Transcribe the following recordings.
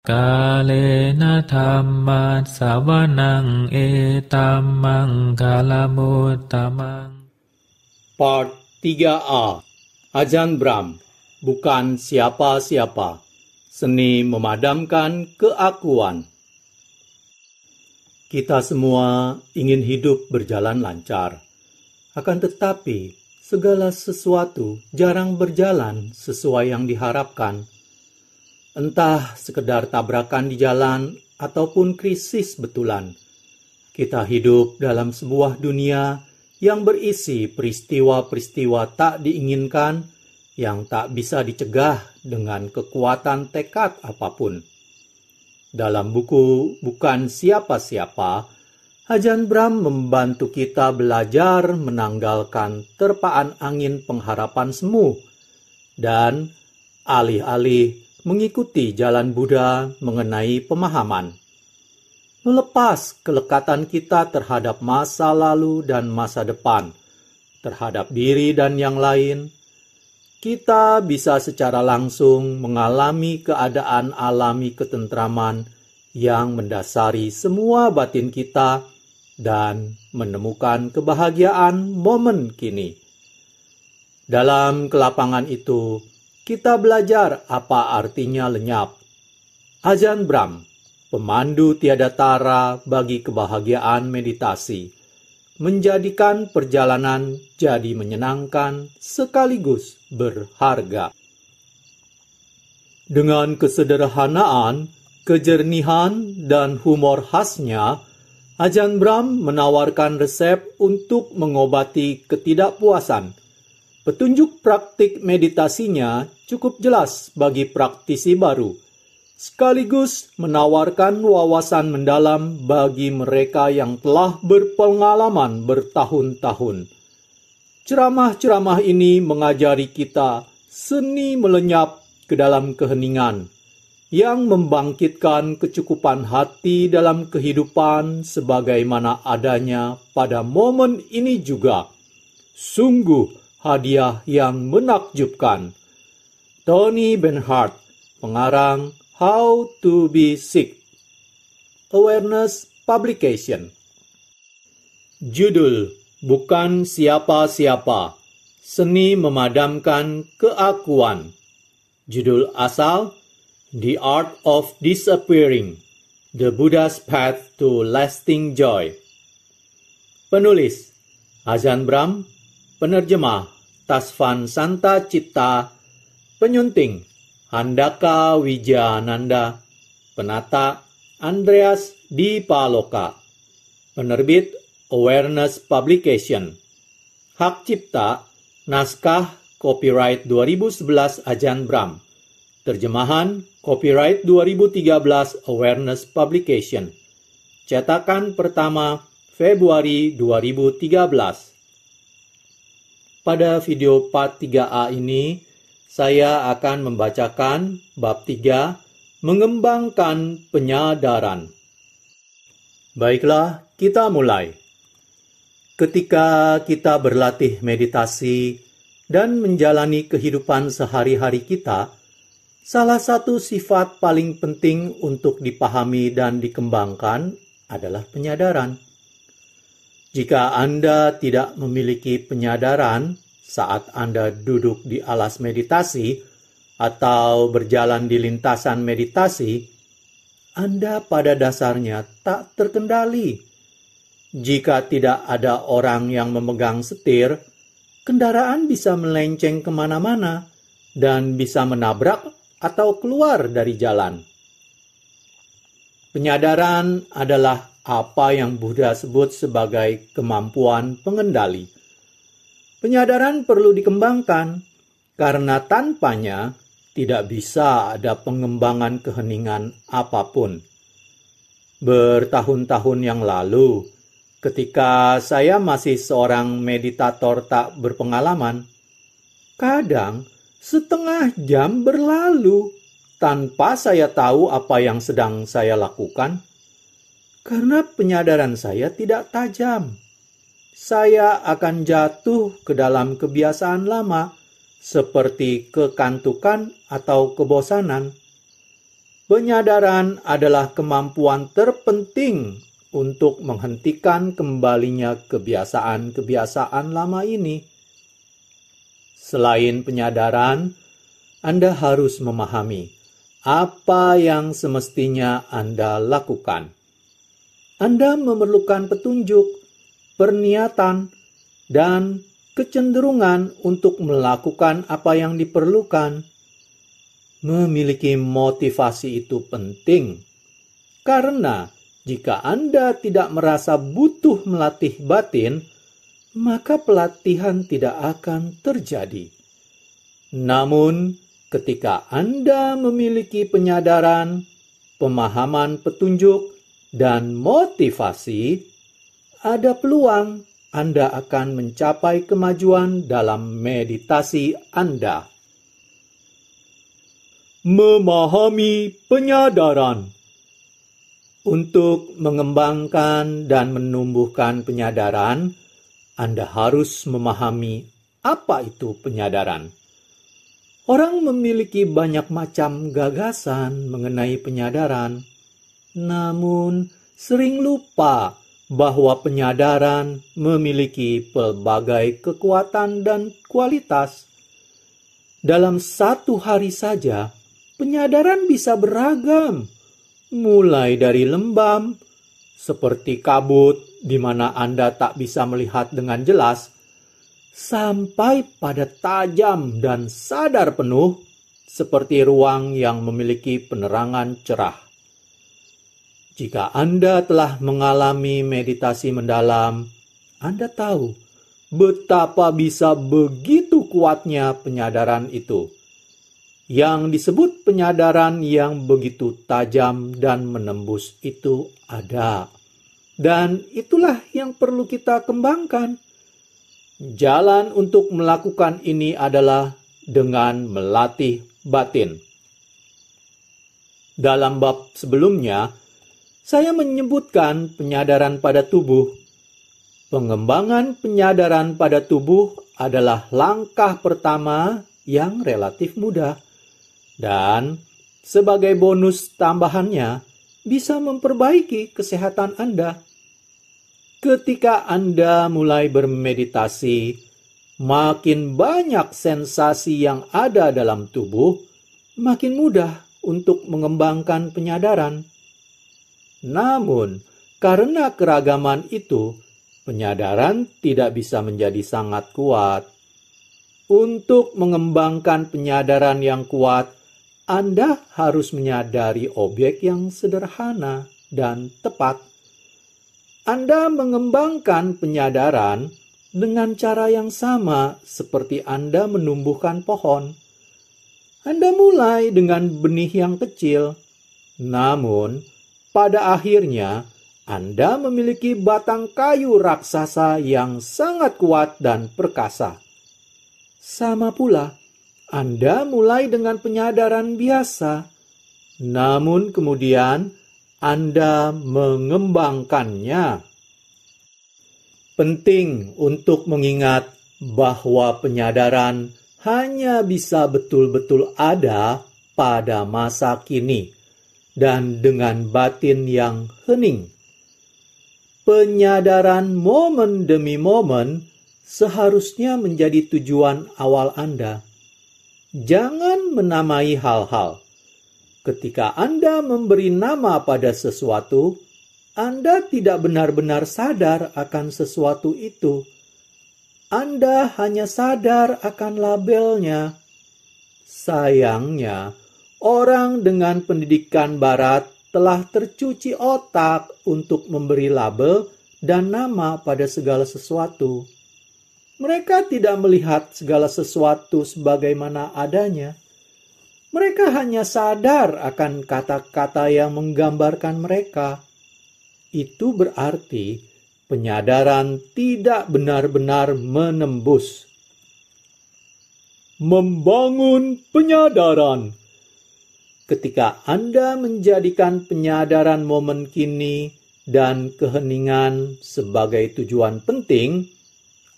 Kalena dhamma sawanang etamang kalamutamang. Part 3A. Ajahn Brahm, bukan siapa-siapa. Seni memadamkan keakuan. Kita semua ingin hidup berjalan lancar. Akan tetapi, segala sesuatu jarang berjalan sesuai yang diharapkan. Entah sekedar tabrakan di jalan ataupun krisis betulan. Kita hidup dalam sebuah dunia yang berisi peristiwa-peristiwa tak diinginkan yang tak bisa dicegah dengan kekuatan tekad apapun. Dalam buku Bukan Siapa-Siapa, Ajahn Brahm membantu kita belajar menanggalkan terpaan angin pengharapan semu dan alih-alih mengikuti jalan Buddha mengenai pemahaman. Melepas kelekatan kita terhadap masa lalu dan masa depan, terhadap diri dan yang lain, kita bisa secara langsung mengalami keadaan alami ketentraman yang mendasari semua batin kita dan menemukan kebahagiaan momen kini. Dalam kelapangan itu, kita belajar apa artinya lenyap. Ajahn Brahm, pemandu tiada tara bagi kebahagiaan meditasi, menjadikan perjalanan jadi menyenangkan sekaligus berharga. Dengan kesederhanaan, kejernihan, dan humor khasnya, Ajahn Brahm menawarkan resep untuk mengobati ketidakpuasan. Petunjuk praktik meditasinya cukup jelas bagi praktisi baru, sekaligus menawarkan wawasan mendalam bagi mereka yang telah berpengalaman bertahun-tahun. Ceramah-ceramah ini mengajari kita seni melenyap ke dalam keheningan, yang membangkitkan kecukupan hati dalam kehidupan sebagaimana adanya pada momen ini juga. Sungguh hadiah yang menakjubkan. Tony Bernhard, pengarang How to be Sick. Awareness Publication. Judul Bukan Siapa-Siapa, Seni Memadamkan Keakuan. Judul asal The Art of Disappearing, The Buddha's Path to Lasting Joy. Penulis Ajahn Brahm. Penerjemah Tasvan Santa Citta. Penyunting Handaka Wijayananda. Penata Andreas Dipaloka. Penerbit Awareness Publication. Hak cipta naskah copyright 2011 Ajahn Brahm. Terjemahan copyright 2013 Awareness Publication. Cetakan pertama Februari 2013. Pada video part 3A ini, saya akan membacakan bab 3, mengembangkan penyadaran. Baiklah, kita mulai. Ketika kita berlatih meditasi dan menjalani kehidupan sehari-hari kita, salah satu sifat paling penting untuk dipahami dan dikembangkan adalah penyadaran. Jika Anda tidak memiliki penyadaran saat Anda duduk di alas meditasi atau berjalan di lintasan meditasi, Anda pada dasarnya tak terkendali. Jika tidak ada orang yang memegang setir, kendaraan bisa melenceng kemana-mana dan bisa menabrak atau keluar dari jalan. Penyadaran adalah apa yang Buddha sebut sebagai kemampuan pengendali. Penyadaran perlu dikembangkan, karena tanpanya tidak bisa ada pengembangan keheningan apapun. Bertahun-tahun yang lalu, ketika saya masih seorang meditator tak berpengalaman, kadang setengah jam berlalu tanpa saya tahu apa yang sedang saya lakukan. Karena penyadaran saya tidak tajam, saya akan jatuh ke dalam kebiasaan lama, seperti kekantukan atau kebosanan. Penyadaran adalah kemampuan terpenting untuk menghentikan kembalinya kebiasaan-kebiasaan lama ini. Selain penyadaran, Anda harus memahami apa yang semestinya Anda lakukan. Anda memerlukan petunjuk, perniatan, dan kecenderungan untuk melakukan apa yang diperlukan. Memiliki motivasi itu penting, karena jika Anda tidak merasa butuh melatih batin, maka pelatihan tidak akan terjadi. Namun, ketika Anda memiliki penyadaran, pemahaman petunjuk, dan motivasi, ada peluang Anda akan mencapai kemajuan dalam meditasi Anda. Memahami penyadaran. Untuk mengembangkan dan menumbuhkan penyadaran, Anda harus memahami apa itu penyadaran. Orang memiliki banyak macam gagasan mengenai penyadaran, namun sering lupa bahwa penyadaran memiliki pelbagai kekuatan dan kualitas. Dalam satu hari saja, penyadaran bisa beragam, mulai dari lembam, seperti kabut di mana Anda tak bisa melihat dengan jelas, sampai pada tajam dan sadar penuh, seperti ruang yang memiliki penerangan cerah. Jika Anda telah mengalami meditasi mendalam, Anda tahu betapa bisa begitu kuatnya penyadaran itu. Yang disebut penyadaran yang begitu tajam dan menembus itu ada. Dan itulah yang perlu kita kembangkan. Jalan untuk melakukan ini adalah dengan melatih batin. Dalam bab sebelumnya, saya menyebutkan penyadaran pada tubuh. Pengembangan penyadaran pada tubuh adalah langkah pertama yang relatif mudah. Dan sebagai bonus tambahannya, bisa memperbaiki kesehatan Anda. Ketika Anda mulai bermeditasi, makin banyak sensasi yang ada dalam tubuh, makin mudah untuk mengembangkan penyadaran. Namun, karena keragaman itu, penyadaran tidak bisa menjadi sangat kuat. Untuk mengembangkan penyadaran yang kuat, Anda harus menyadari objek yang sederhana dan tepat. Anda mengembangkan penyadaran dengan cara yang sama seperti Anda menumbuhkan pohon. Anda mulai dengan benih yang kecil, namun pada akhirnya Anda memiliki batang kayu raksasa yang sangat kuat dan perkasa. Sama pula, Anda mulai dengan penyadaran biasa, namun kemudian Anda mengembangkannya. Penting untuk mengingat bahwa penyadaran hanya bisa betul-betul ada pada masa kini dan dengan batin yang hening. Penyadaran momen demi momen seharusnya menjadi tujuan awal Anda. Jangan menamai hal-hal. Ketika Anda memberi nama pada sesuatu, Anda tidak benar-benar sadar akan sesuatu itu. Anda hanya sadar akan labelnya. Sayangnya, orang dengan pendidikan barat telah tercuci otak untuk memberi label dan nama pada segala sesuatu. Mereka tidak melihat segala sesuatu sebagaimana adanya. Mereka hanya sadar akan kata-kata yang menggambarkan mereka. Itu berarti penyadaran tidak benar-benar menembus. Membangun penyadaran. Ketika Anda menjadikan penyadaran momen kini dan keheningan sebagai tujuan penting,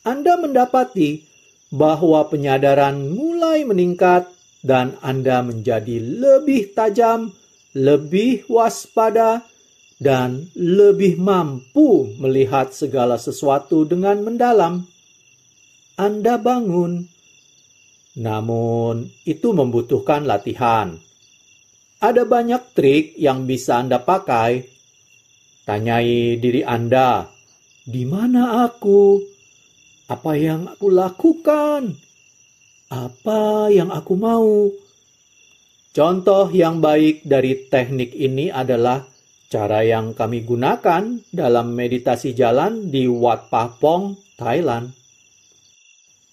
Anda mendapati bahwa penyadaran mulai meningkat dan Anda menjadi lebih tajam lebih waspada, dan lebih mampu melihat segala sesuatu dengan mendalam. Anda bangun. Namun, itu membutuhkan latihan. Ada banyak trik yang bisa Anda pakai. Tanyai diri Anda, di mana aku? Apa yang aku lakukan? Apa yang aku mau? Contoh yang baik dari teknik ini adalah cara yang kami gunakan dalam meditasi jalan di Wat Pah Pong, Thailand.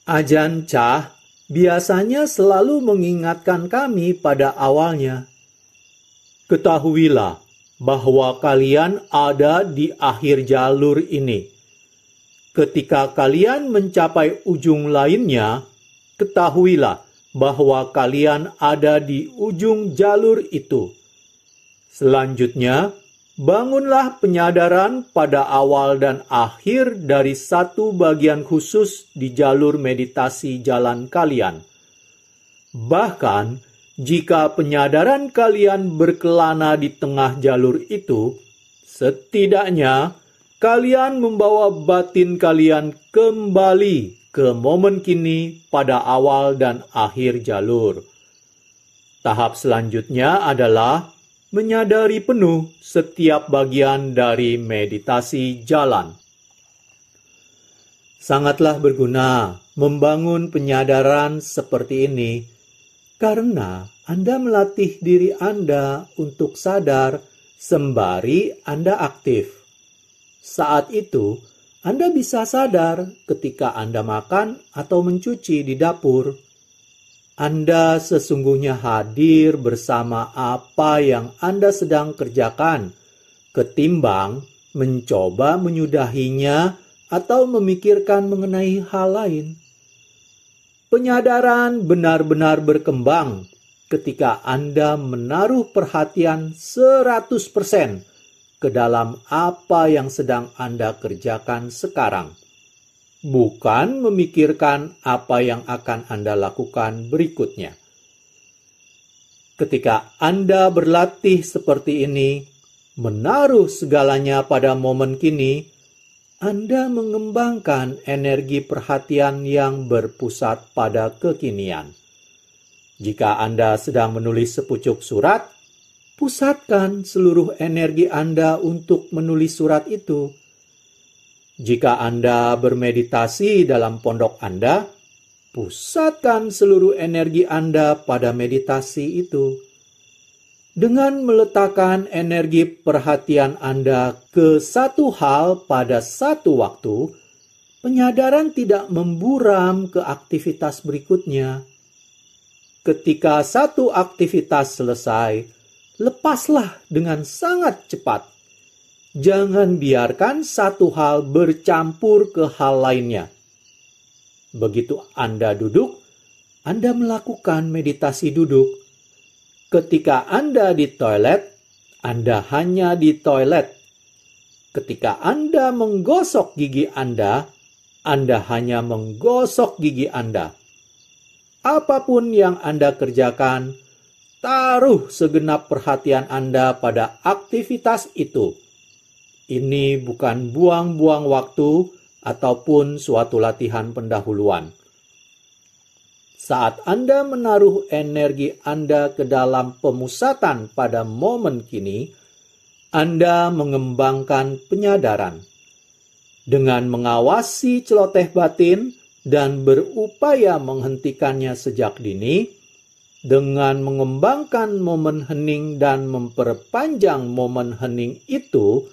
Ajahn Chah biasanya selalu mengingatkan kami pada awalnya. Ketahuilah bahwa kalian ada di akhir jalur ini. Ketika kalian mencapai ujung lainnya, ketahuilah bahwa kalian ada di ujung jalur itu. Selanjutnya, bangunlah penyadaran pada awal dan akhir dari satu bagian khusus di jalur meditasi jalan kalian. Bahkan, jika penyadaran kalian berkelana di tengah jalur itu, setidaknya kalian membawa batin kalian kembali ke momen kini pada awal dan akhir jalur. Tahap selanjutnya adalah menyadari penuh setiap bagian dari meditasi jalan. Sangatlah berguna membangun penyadaran seperti ini, karena Anda melatih diri Anda untuk sadar sembari Anda aktif. Saat itu, Anda bisa sadar ketika Anda makan atau mencuci di dapur. Anda sesungguhnya hadir bersama apa yang Anda sedang kerjakan, ketimbang mencoba menyudahinya atau memikirkan mengenai hal lain. Penyadaran benar-benar berkembang ketika Anda menaruh perhatian 100% ke dalam apa yang sedang Anda kerjakan sekarang, bukan memikirkan apa yang akan Anda lakukan berikutnya. Ketika Anda berlatih seperti ini, menaruh segalanya pada momen kini, Anda mengembangkan energi perhatian yang berpusat pada kekinian. Jika Anda sedang menulis sepucuk surat, pusatkan seluruh energi Anda untuk menulis surat itu. Jika Anda bermeditasi dalam pondok Anda, pusatkan seluruh energi Anda pada meditasi itu. Dengan meletakkan energi perhatian Anda ke satu hal pada satu waktu, penyadaran tidak memburam ke aktivitas berikutnya. Ketika satu aktivitas selesai, lepaslah dengan sangat cepat. Jangan biarkan satu hal bercampur ke hal lainnya. Begitu Anda duduk, Anda melakukan meditasi duduk. Ketika Anda di toilet, Anda hanya di toilet. Ketika Anda menggosok gigi Anda hanya menggosok gigi Anda. Apapun yang Anda kerjakan, taruh segenap perhatian Anda pada aktivitas itu. Ini bukan buang-buang waktu ataupun suatu latihan pendahuluan. Saat Anda menaruh energi Anda ke dalam pemusatan pada momen kini, Anda mengembangkan penyadaran. Dengan mengawasi celoteh batin dan berupaya menghentikannya sejak dini, dengan mengembangkan momen hening dan memperpanjang momen hening itu,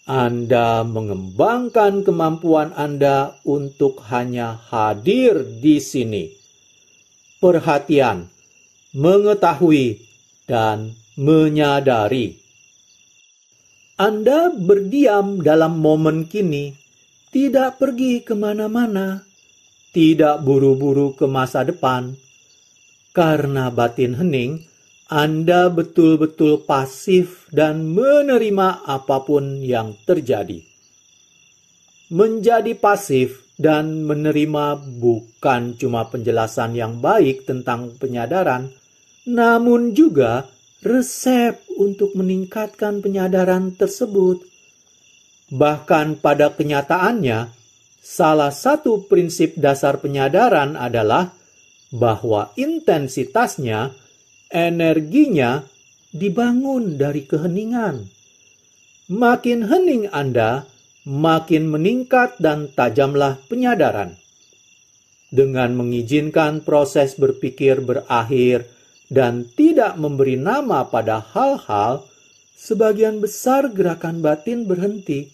Anda mengembangkan kemampuan Anda untuk hanya hadir di sini. Perhatian, mengetahui, dan menyadari. Anda berdiam dalam momen kini, tidak pergi kemana-mana, tidak buru-buru ke masa depan. Karena batin hening, Anda betul-betul pasif dan menerima apapun yang terjadi. Menjadi pasif dan menerima bukan cuma penjelasan yang baik tentang penyadaran, namun juga resep untuk meningkatkan penyadaran tersebut. Bahkan pada kenyataannya, salah satu prinsip dasar penyadaran adalah bahwa intensitasnya, energinya dibangun dari keheningan. Makin hening Anda, makin meningkat dan tajamlah penyadaran. Dengan mengizinkan proses berpikir berakhir dan tidak memberi nama pada hal-hal, sebagian besar gerakan batin berhenti.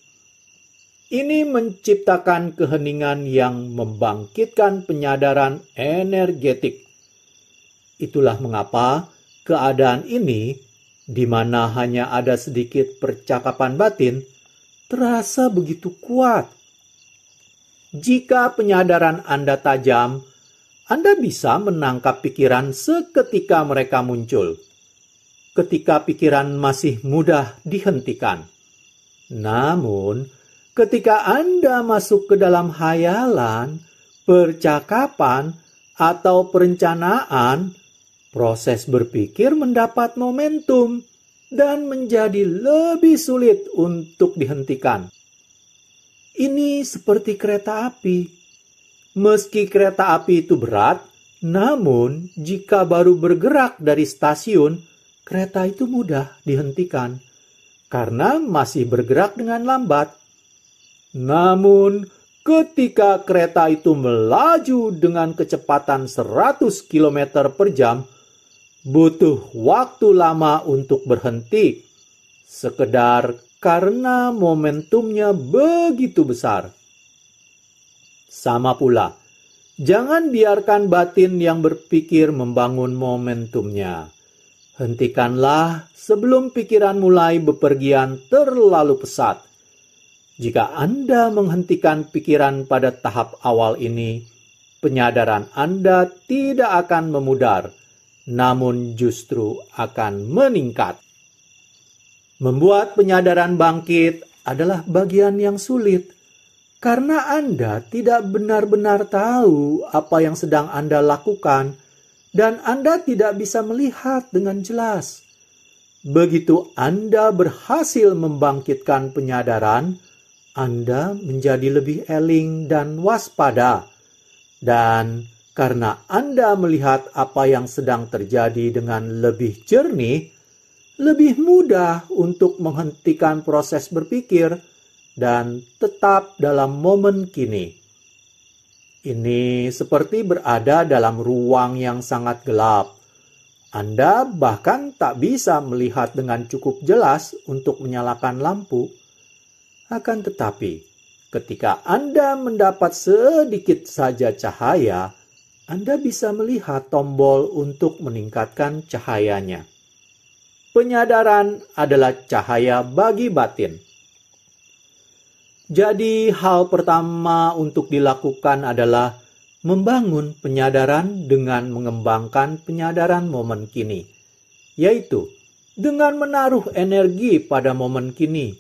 Ini menciptakan keheningan yang membangkitkan penyadaran energetik. Itulah mengapa keadaan ini, di mana hanya ada sedikit percakapan batin, terasa begitu kuat. Jika penyadaran Anda tajam, Anda bisa menangkap pikiran seketika mereka muncul. Ketika pikiran masih mudah dihentikan. Namun, ketika Anda masuk ke dalam hayalan, percakapan, atau perencanaan, proses berpikir mendapat momentum dan menjadi lebih sulit untuk dihentikan. Ini seperti kereta api. Meski kereta api itu berat, namun jika baru bergerak dari stasiun, kereta itu mudah dihentikan karena masih bergerak dengan lambat. Namun, ketika kereta itu melaju dengan kecepatan 100 km per jam, butuh waktu lama untuk berhenti, sekedar karena momentumnya begitu besar. Sama pula, jangan biarkan batin yang berpikir membangun momentumnya. Hentikanlah sebelum pikiran mulai bepergian terlalu pesat. Jika Anda menghentikan pikiran pada tahap awal ini, penyadaran Anda tidak akan memudar, namun justru akan meningkat. Membuat penyadaran bangkit adalah bagian yang sulit, karena Anda tidak benar-benar tahu apa yang sedang Anda lakukan, dan Anda tidak bisa melihat dengan jelas. Begitu Anda berhasil membangkitkan penyadaran, Anda menjadi lebih eling dan waspada. Dan karena Anda melihat apa yang sedang terjadi dengan lebih jernih, lebih mudah untuk menghentikan proses berpikir dan tetap dalam momen kini. Ini seperti berada dalam ruang yang sangat gelap. Anda bahkan tak bisa melihat dengan cukup jelas untuk menyalakan lampu. Akan tetapi, ketika Anda mendapat sedikit saja cahaya, Anda bisa melihat tombol untuk meningkatkan cahayanya. Penyadaran adalah cahaya bagi batin. Jadi hal pertama untuk dilakukan adalah membangun penyadaran dengan mengembangkan penyadaran momen kini, yaitu dengan menaruh energi pada momen kini.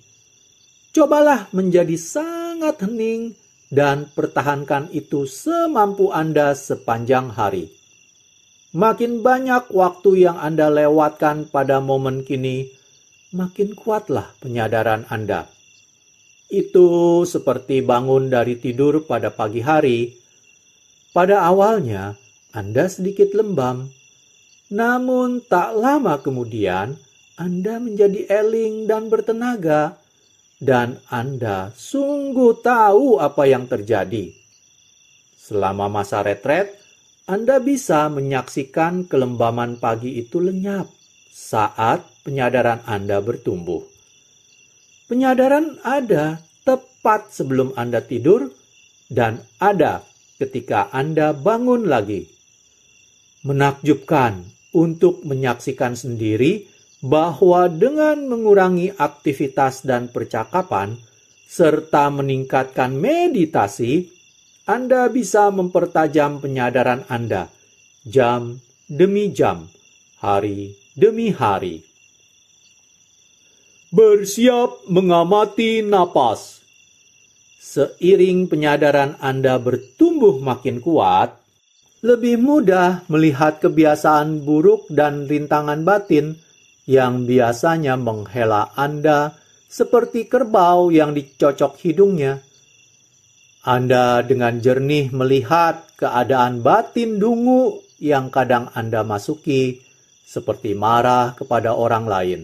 Cobalah menjadi sangat hening dan pertahankan itu semampu Anda sepanjang hari. Makin banyak waktu yang Anda lewatkan pada momen kini, makin kuatlah penyadaran Anda. Itu seperti bangun dari tidur pada pagi hari. Pada awalnya, Anda sedikit lembam. Namun tak lama kemudian, Anda menjadi eling dan bertenaga. Dan Anda sungguh tahu apa yang terjadi. Selama masa retret, Anda bisa menyaksikan kelembaman pagi itu lenyap saat penyadaran Anda bertumbuh. Penyadaran ada tepat sebelum Anda tidur dan ada ketika Anda bangun lagi. Menakjubkan untuk menyaksikan sendiri bahwa dengan mengurangi aktivitas dan percakapan serta meningkatkan meditasi, Anda bisa mempertajam penyadaran Anda jam demi jam, hari demi hari. Bersiap mengamati napas. Seiring penyadaran Anda bertumbuh makin kuat, lebih mudah melihat kebiasaan buruk dan rintangan batin yang biasanya menghela Anda seperti kerbau yang dicocok hidungnya. Anda dengan jernih melihat keadaan batin dungu yang kadang Anda masuki, seperti marah kepada orang lain.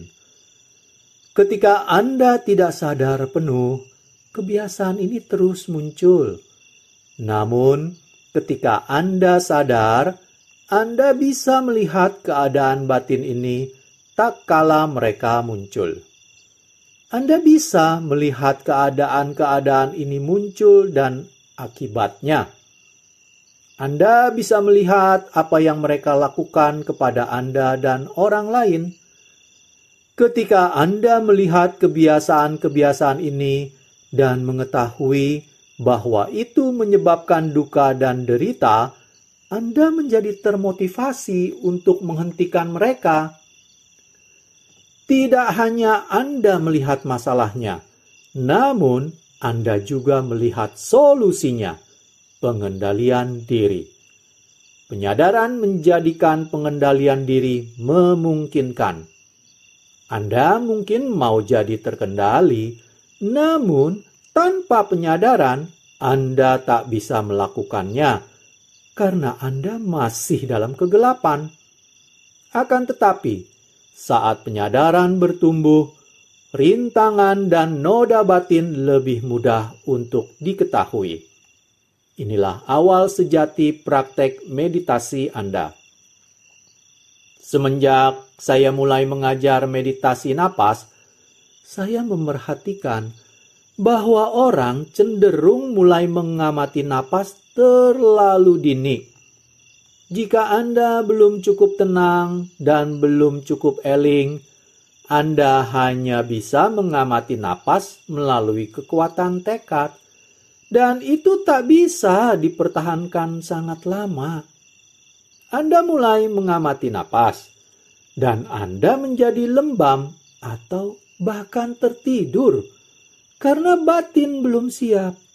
Ketika Anda tidak sadar penuh, kebiasaan ini terus muncul. Namun, ketika Anda sadar, Anda bisa melihat keadaan batin ini tak kala mereka muncul. Anda bisa melihat keadaan-keadaan ini muncul dan akibatnya. Anda bisa melihat apa yang mereka lakukan kepada Anda dan orang lain. Ketika Anda melihat kebiasaan-kebiasaan ini dan mengetahui bahwa itu menyebabkan duka dan derita, Anda menjadi termotivasi untuk menghentikan mereka. Tidak hanya Anda melihat masalahnya, namun Anda juga melihat solusinya, pengendalian diri. Penyadaran menjadikan pengendalian diri memungkinkan. Anda mungkin mau jadi terkendali, namun tanpa penyadaran Anda tak bisa melakukannya, karena Anda masih dalam kegelapan. Akan tetapi, saat penyadaran bertumbuh, rintangan dan noda batin lebih mudah untuk diketahui. Inilah awal sejati praktek meditasi Anda. Semenjak saya mulai mengajar meditasi napas, saya memerhatikan bahwa orang cenderung mulai mengamati napas terlalu dini. Jika Anda belum cukup tenang dan belum cukup eling, Anda hanya bisa mengamati napas melalui kekuatan tekad, dan itu tak bisa dipertahankan sangat lama. Anda mulai mengamati napas, dan Anda menjadi lembam atau bahkan tertidur, karena batin belum siap.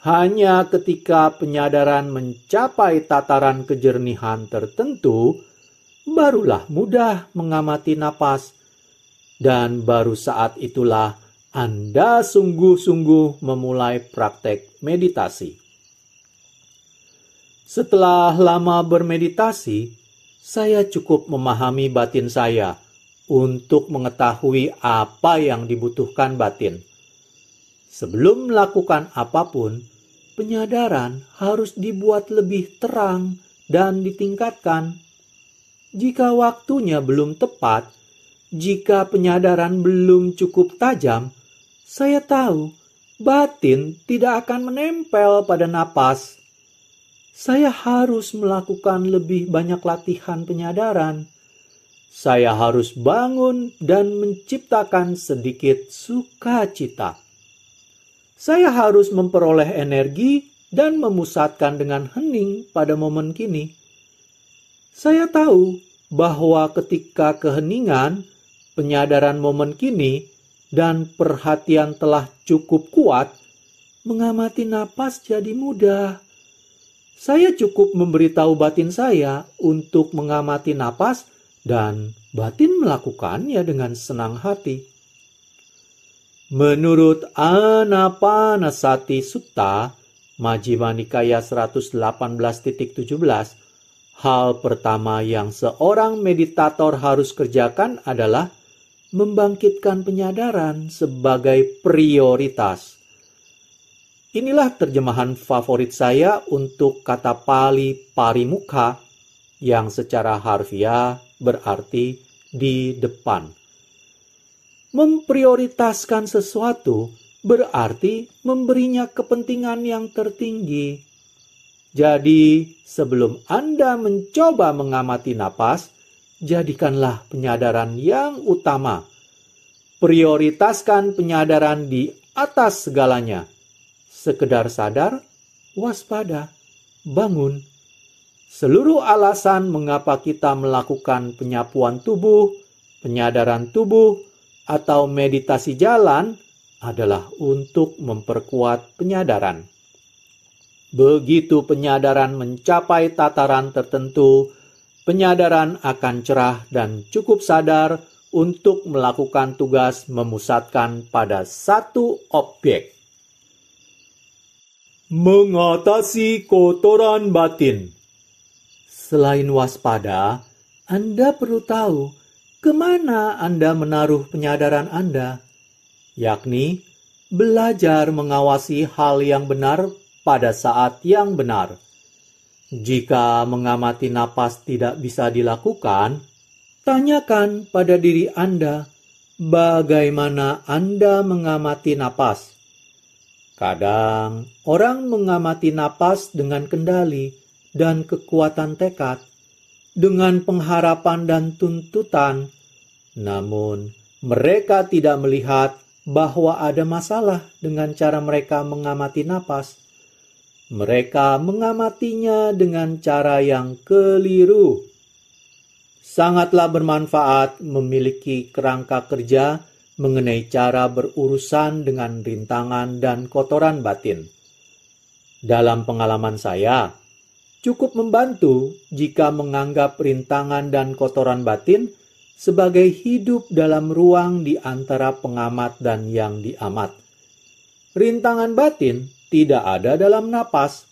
Hanya ketika penyadaran mencapai tataran kejernihan tertentu, barulah mudah mengamati napas. Dan baru saat itulah Anda sungguh-sungguh memulai praktek meditasi. Setelah lama bermeditasi, saya cukup memahami batin saya untuk mengetahui apa yang dibutuhkan batin. Sebelum melakukan apapun, penyadaran harus dibuat lebih terang dan ditingkatkan. Jika waktunya belum tepat, jika penyadaran belum cukup tajam, saya tahu batin tidak akan menempel pada napas. Saya harus melakukan lebih banyak latihan penyadaran. Saya harus bangun dan menciptakan sedikit sukacita. Saya harus memperoleh energi dan memusatkan dengan hening pada momen kini. Saya tahu bahwa ketika keheningan, penyadaran momen kini, dan perhatian telah cukup kuat, mengamati napas jadi mudah. Saya cukup memberitahu batin saya untuk mengamati napas, dan batin melakukannya dengan senang hati. Menurut Anapanasati Sutta, Majjhima Nikaya 118.17, hal pertama yang seorang meditator harus kerjakan adalah membangkitkan penyadaran sebagai prioritas. Inilah terjemahan favorit saya untuk kata Pali parimukha yang secara harfiah berarti di depan. Memprioritaskan sesuatu berarti memberinya kepentingan yang tertinggi. Jadi, sebelum Anda mencoba mengamati napas, jadikanlah penyadaran yang utama. Prioritaskan penyadaran di atas segalanya. Sekedar sadar, waspada, bangun. Seluruh alasan mengapa kita melakukan penyapuan tubuh, penyadaran tubuh, atau meditasi jalan adalah untuk memperkuat penyadaran. Begitu penyadaran mencapai tataran tertentu, penyadaran akan cerah dan cukup sadar untuk melakukan tugas memusatkan pada satu objek. Mengatasi kotoran batin. Selain waspada, Anda perlu tahu kemana Anda menaruh penyadaran Anda, yakni belajar mengawasi hal yang benar pada saat yang benar. Jika mengamati napas tidak bisa dilakukan, tanyakan pada diri Anda bagaimana Anda mengamati napas. Kadang orang mengamati napas dengan kendali dan kekuatan tekad, dengan pengharapan dan tuntutan, namun mereka tidak melihat bahwa ada masalah dengan cara mereka mengamati napas. Mereka mengamatinya dengan cara yang keliru. Sangatlah bermanfaat memiliki kerangka kerja mengenai cara berurusan dengan rintangan dan kotoran batin. Dalam pengalaman saya, cukup membantu jika menganggap rintangan dan kotoran batin sebagai hidup dalam ruang di antara pengamat dan yang diamat. Rintangan batin tidak ada dalam napas,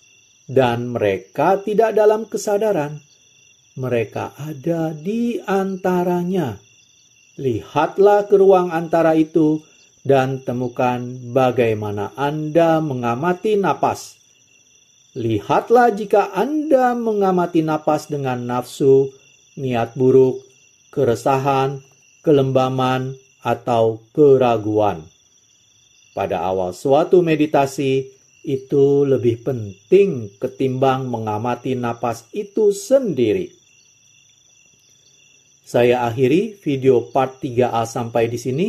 dan mereka tidak dalam kesadaran. Mereka ada di antaranya. Lihatlah ke ruang antara itu dan temukan bagaimana Anda mengamati napas. Lihatlah jika Anda mengamati napas dengan nafsu, niat buruk, keresahan, kelembaman, atau keraguan. Pada awal suatu meditasi, itu lebih penting ketimbang mengamati napas itu sendiri. Saya akhiri video part 3A sampai di sini.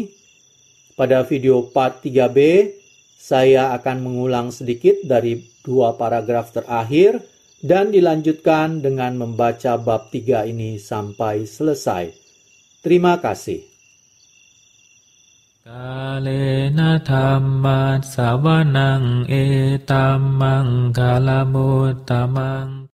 Pada video part 3B, saya akan mengulang sedikit dari 2 paragraf terakhir dan dilanjutkan dengan membaca bab 3 ini sampai selesai. Terima kasih. Kalena dhammat savanang etammang kalamuttamaṃ